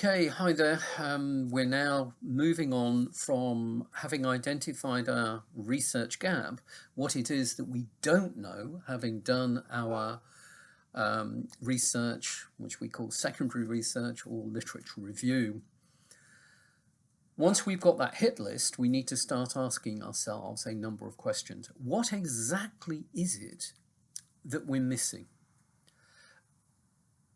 Okay, hi there. We're now moving on from having identified our research gap, what it is that we don't know, having done our research, which we call secondary research or literature review. Once we've got that hit list, we need to start asking ourselves a number of questions. What exactly is it that we're missing?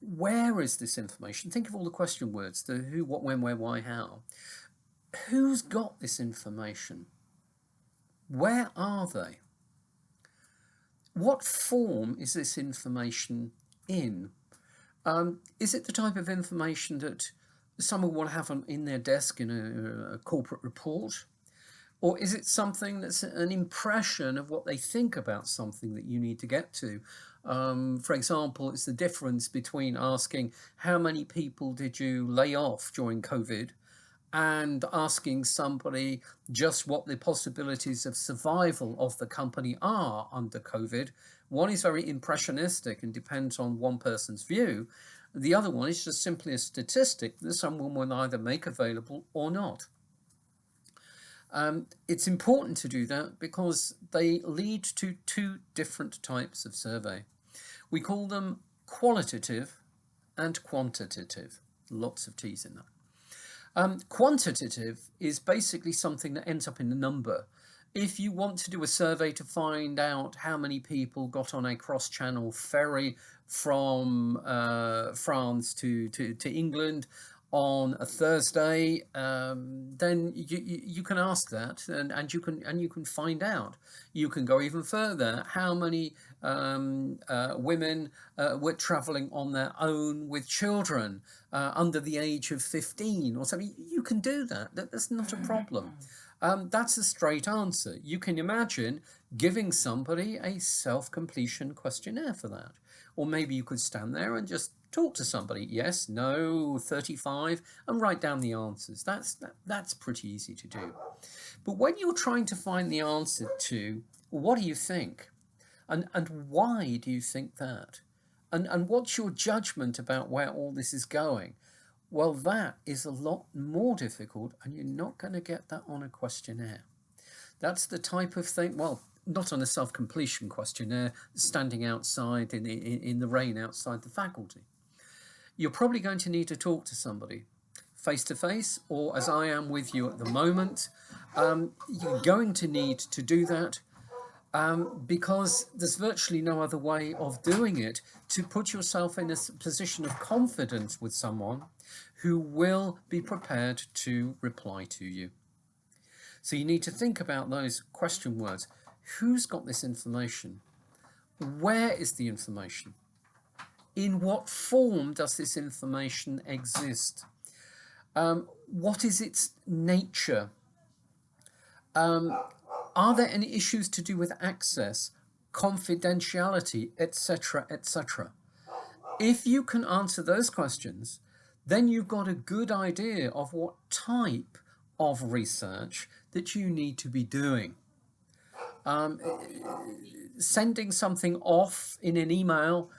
Where is this information? Think of all the question words, the who, what, when, where, why, how. Who's got this information? Where are they? What form is this information in? Is it the type of information that someone will have in their desk in a corporate report? Or is it something that's an impression of what they think about something that you need to get to? For example, it's the difference between asking how many people did you lay off during COVID and asking somebody just what the possibilities of survival of the company are under COVID. One is very impressionistic and depends on one person's view. The other one is just simply a statistic that someone will either make available or not. It's important to do that because they lead to two different types of survey. We call them qualitative and quantitative. Lots of T's in that. Quantitative is basically something that ends up in a number. If you want to do a survey to find out how many people got on a cross-channel ferry from France to England on a Thursday, then you can ask that, and you can find out. You can go even further. How many women were travelling on their own with children under the age of 15 or something? You can do that. That's not a problem. That's a straight answer. You can imagine giving somebody a self-completion questionnaire for that. Or maybe you could stand there and just talk to somebody, yes, no, 35, and write down the answers. That's pretty easy to do. But when you're trying to find the answer to, what do you think? And why do you think that? And what's your judgment about where all this is going? Well, that is a lot more difficult, and you're not going to get that on a questionnaire. That's the type of thing, well, not on a self-completion questionnaire, standing outside in the rain outside the faculty. You're probably going to need to talk to somebody face to face, or as I am with you at the moment. You're going to need to do that because there's virtually no other way of doing it to put yourself in a position of confidence with someone who will be prepared to reply to you. So you need to think about those question words. Who's got this information? Where is the information? In what form does this information exist? What is its nature? Are there any issues to do with access, confidentiality, etc., etc.? If you can answer those questions, then you've got a good idea of what type of research that you need to be doing. Sending something off in an email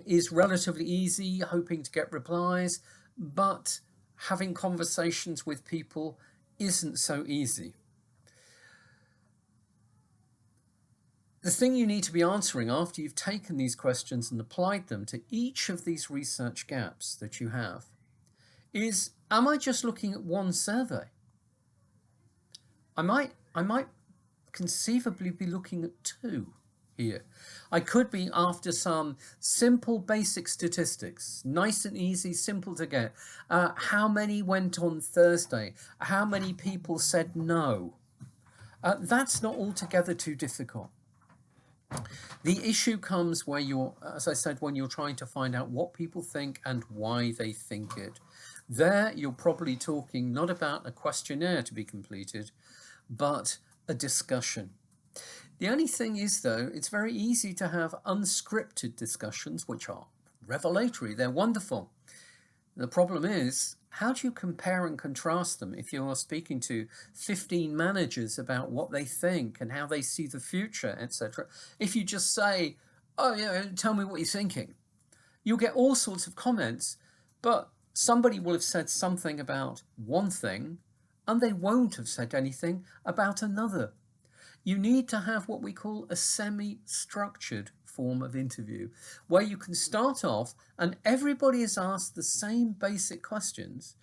is relatively easy, hoping to get replies, but having conversations with people isn't so easy. The thing you need to be answering after you've taken these questions and applied them to each of these research gaps that you have is, am I just looking at one survey? I might conceivably be looking at two here. I could be after some simple basic statistics, nice and easy, simple to get. How many went on Thursday? How many people said no? That's not altogether too difficult. The issue comes where you're, as I said, when you're trying to find out what people think and why they think it. There, you're probably talking not about a questionnaire to be completed, but a discussion. The only thing is, though, it's very easy to have unscripted discussions, which are revelatory. They're wonderful. The problem is, how do you compare and contrast them if you're speaking to 15 managers about what they think and how they see the future, etc.? If you just say, oh, yeah, tell me what you're thinking, you'll get all sorts of comments, but somebody will have said something about one thing and they won't have said anything about another. You need to have what we call a semi-structured form of interview, where you can start off and everybody is asked the same basic questions,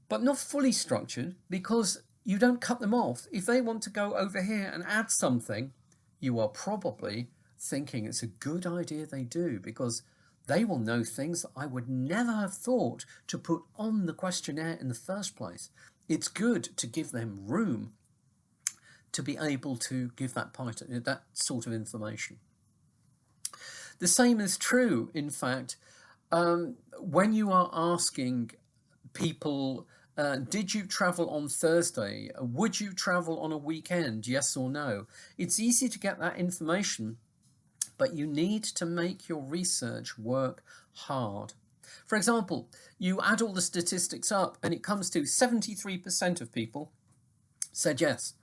but not fully structured, because you don't cut them off. If they want to go over here and add something, you are probably thinking it's a good idea they do, because they will know things that I would never have thought to put on the questionnaire in the first place. It's good to give them room to be able to give that sort of information. The same is true, in fact, when you are asking people, did you travel on Thursday? Would you travel on a weekend? Yes or no? It's easy to get that information, but you need to make your research work hard. For example, you add all the statistics up and it comes to 73% of people said yes.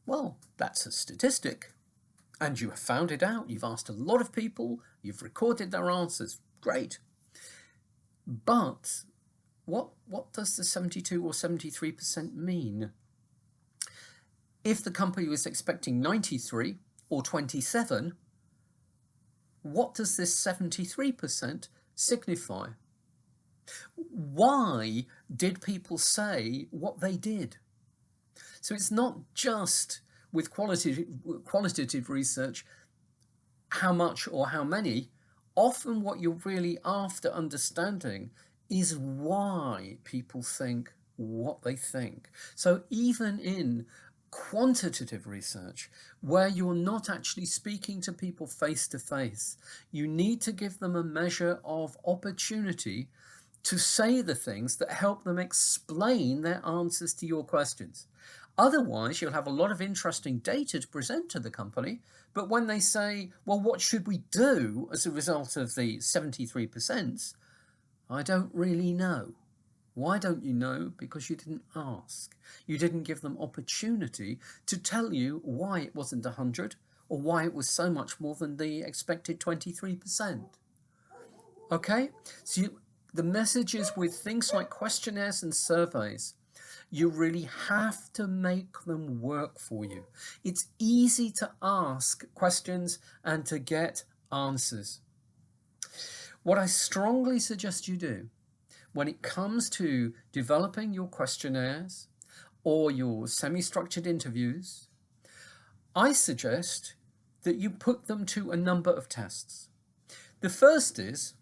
Well, that's a statistic, and you have found it out. You've asked a lot of people, you've recorded their answers. Great. But what does the 72 or 73% mean? If the company was expecting 93 or 27, what does this 73% signify? Why did people say what they did? So it's not just with qualitative research, how much or how many. Often what you're really after understanding is why people think what they think. So even in quantitative research, where you're not actually speaking to people face to face, you need to give them a measure of opportunity to say the things that help them explain their answers to your questions. Otherwise, you'll have a lot of interesting data to present to the company, but when they say, well, what should we do as a result of the 73%? I don't really know. Why don't you know? Because you didn't ask. You didn't give them opportunity to tell you why it wasn't 100 or why it was so much more than the expected 23%. Okay? So the message is, with things like questionnaires and surveys, you really have to make them work for you. It's easy to ask questions and to get answers. What I strongly suggest you do when it comes to developing your questionnaires or your semi-structured interviews, I suggest that you put them to a number of tests. The first is,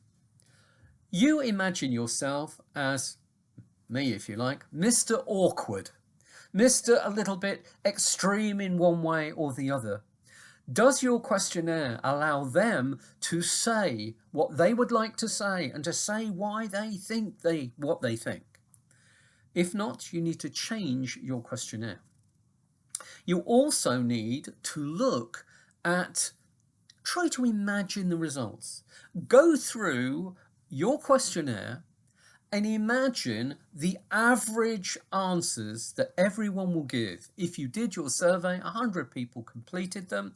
you imagine yourself as me, if you like, Mr. Awkward, Mr. a little bit extreme in one way or the other. Does your questionnaire allow them to say what they would like to say and to say why they think what they think? If not, you need to change your questionnaire. You also need to look at, try to imagine the results. Go through your questionnaire and imagine the average answers that everyone will give. If you did your survey, 100 people completed them,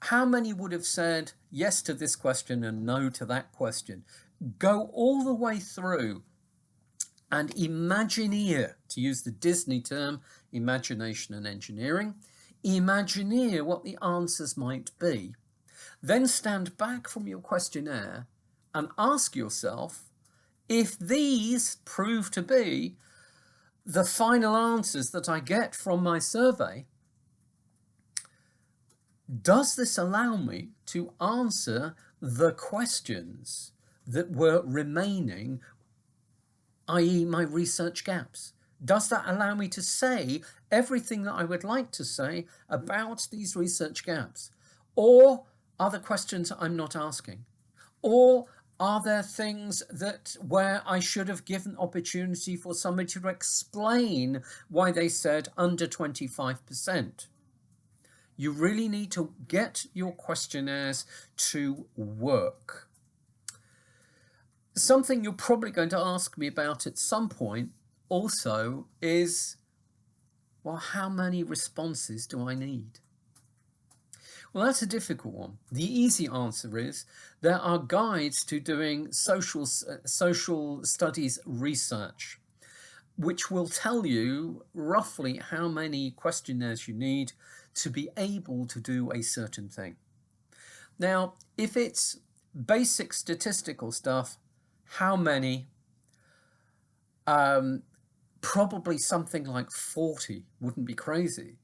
how many would have said yes to this question and no to that question? Go all the way through and imagineer, to use the Disney term, imagination and engineering, imagineer what the answers might be. Then stand back from your questionnaire and ask yourself, if these prove to be the final answers that I get from my survey, does this allow me to answer the questions that were remaining, i.e. my research gaps? Does that allow me to say everything that I would like to say about these research gaps? Or are there questions I'm not asking? Or are there things where I should have given opportunity for somebody to explain why they said under 25%? You really need to get your questionnaires to work. Something you're probably going to ask me about at some point also is, well, how many responses do I need? Well, that's a difficult one. The easy answer is there are guides to doing social studies research, which will tell you roughly how many questionnaires you need to be able to do a certain thing. Now, if it's basic statistical stuff, how many? Probably something like 40 wouldn't be crazy.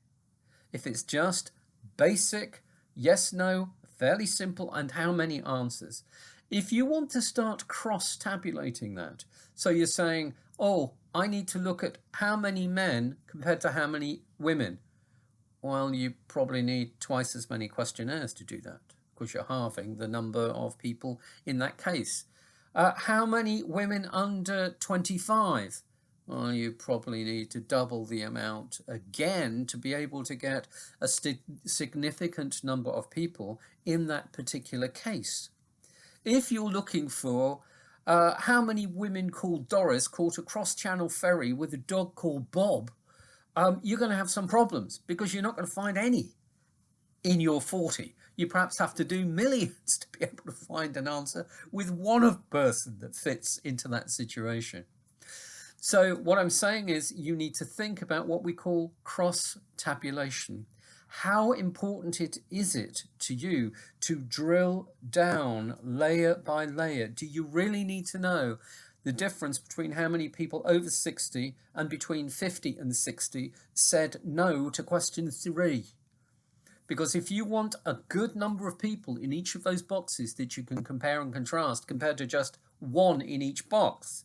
If it's just basic, yes, no, fairly simple, and how many answers. If you want to start cross-tabulating that, so you're saying, oh, I need to look at how many men compared to how many women. Well, you probably need twice as many questionnaires to do that, because you're halving the number of people in that case. How many women under 25? Well, you probably need to double the amount again to be able to get a significant number of people in that particular case. If you're looking for how many women called Doris caught a cross-channel ferry with a dog called Bob, you're going to have some problems because you're not going to find any in your 40. You perhaps have to do millions to be able to find an answer with one person that fits into that situation. So what I'm saying is you need to think about what we call cross-tabulation. How important is it to you to drill down layer by layer? Do you really need to know the difference between how many people over 60 and between 50 and 60 said no to question 3? Because if you want a good number of people in each of those boxes that you can compare and contrast compared to just one in each box,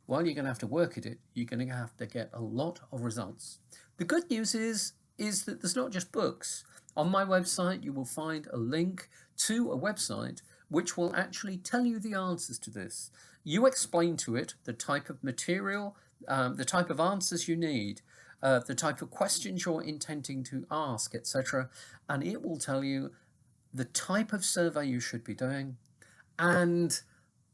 well, you're going to have to work at it. You're going to have to get a lot of results. The good news is that there's not just books. On my website, you will find a link to a website which will actually tell you the answers to this. You explain to it the type of material, the type of answers you need, the type of questions you're intending to ask, etc. And it will tell you the type of survey you should be doing and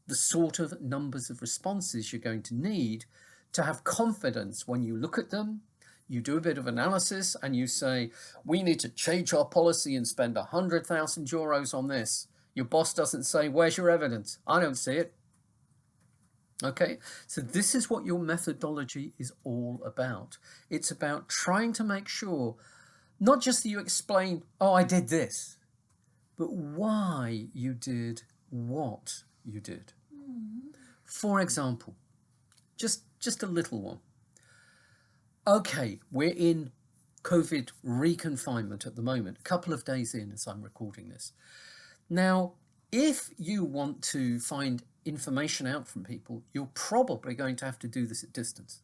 the sort of numbers of responses you're going to need to have confidence when you look at them. You do a bit of analysis and you say, we need to change our policy and spend 100,000 euros on this. Your boss doesn't say, where's your evidence? I don't see it. Okay, so this is what your methodology is all about. It's about trying to make sure, not just that you explain, oh, I did this, but why you did what you did. For example, just a little one. Okay, we're in COVID reconfinement at the moment, a couple of days in as I'm recording this. Now, if you want to find information out from people, you're probably going to have to do this at distance,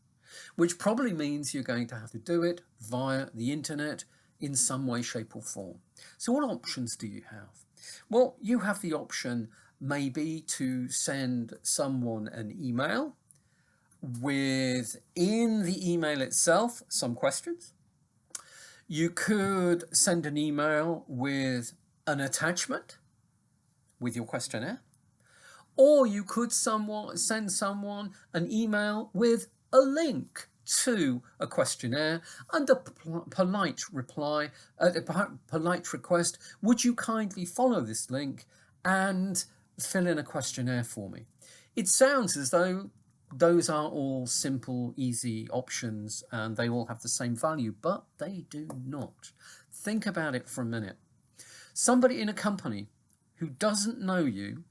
which probably means you're going to have to do it via the internet in some way, shape or form. So what options do you have? Well, you have the option maybe to send someone an email with, in the email itself, some questions. You could send an email with an attachment with your questionnaire, or you could send someone an email with a link to a questionnaire and a polite reply, a polite request, would you kindly follow this link and fill in a questionnaire for me? It sounds as though those are all simple, easy options and they all have the same value, but they do not. Think about it for a minute. Somebody in a company who doesn't know you,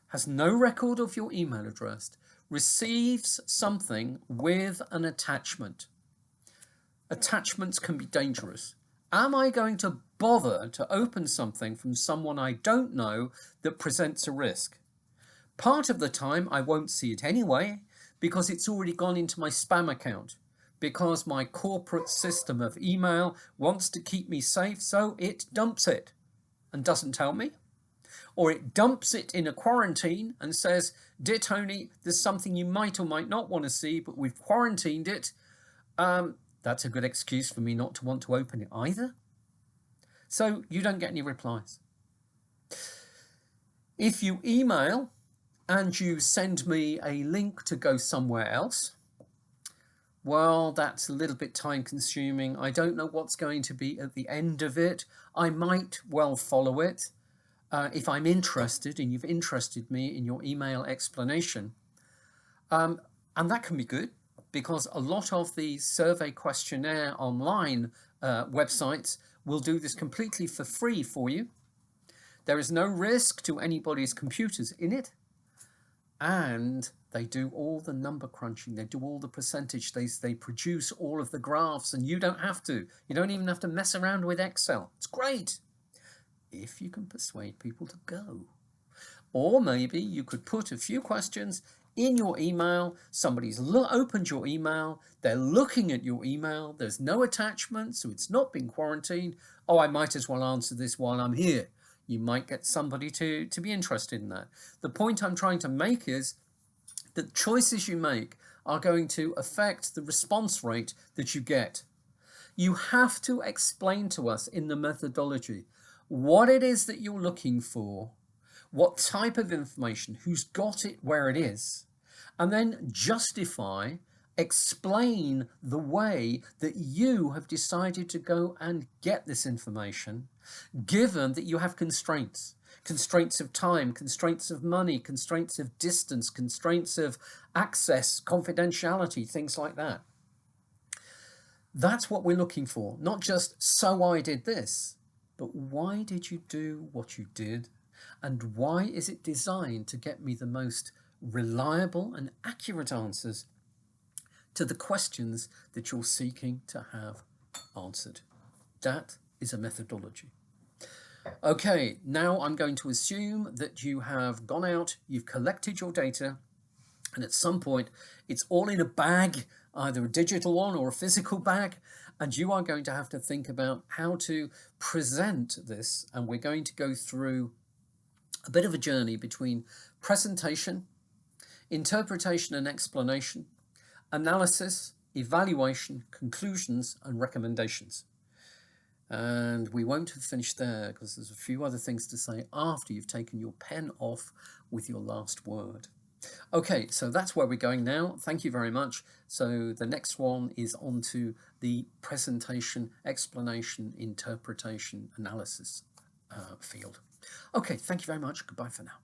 has no record of your email address, receives something with an attachment. Attachments can be dangerous. Am I going to bother to open something from someone I don't know that presents a risk? Part of the time I won't see it anyway because it's already gone into my spam account, because my corporate system of email wants to keep me safe, so it dumps it and doesn't tell me. Or it dumps it in a quarantine and says, dear Tony, there's something you might or might not want to see, but we've quarantined it. That's a good excuse for me not to want to open it either. So you don't get any replies. If you email and you send me a link to go somewhere else, Well, that's a little bit time consuming. I don't know what's going to be at the end of it. I might well follow it if I'm interested and you've interested me in your email explanation. Um, and that can be good because a lot of the survey questionnaire online websites will do this completely for free for you. There is no risk to anybody's computers in it. And they do all the number crunching, they do all the percentage, they produce all of the graphs, and you don't have to. You don't even have to mess around with Excel. It's great if you can persuade people to go. Or maybe you could put a few questions in your email. Somebody's opened your email, they're looking at your email, there's no attachment, so it's not been quarantined. Oh, I might as well answer this while I'm here. You might get somebody to be interested in that. The point I'm trying to make is that choices you make are going to affect the response rate that you get. You have to explain to us in the methodology what it is that you're looking for, what type of information, who's got it, where it is, and then justify, explain the way that you have decided to go and get this information, given that you have constraints. Constraints of time, constraints of money, constraints of distance, constraints of access, confidentiality, things like that. That's what we're looking for, not just, so I did this, but why did you do what you did? And why is it designed to get me the most reliable and accurate answers to the questions that you're seeking to have answered? That is a methodology. Okay, now I'm going to assume that you have gone out, you've collected your data, and at some point it's all in a bag, either a digital one or a physical bag, and you are going to have to think about how to present this. And we're going to go through a bit of a journey between presentation, interpretation and explanation, analysis, evaluation, conclusions, and recommendations. And we won't have finished there because there's a few other things to say after you've taken your pen off with your last word. Okay, so that's where we're going now. Thank you very much. So the next one is on to the presentation, explanation, interpretation, analysis field. Okay, thank you very much. Goodbye for now.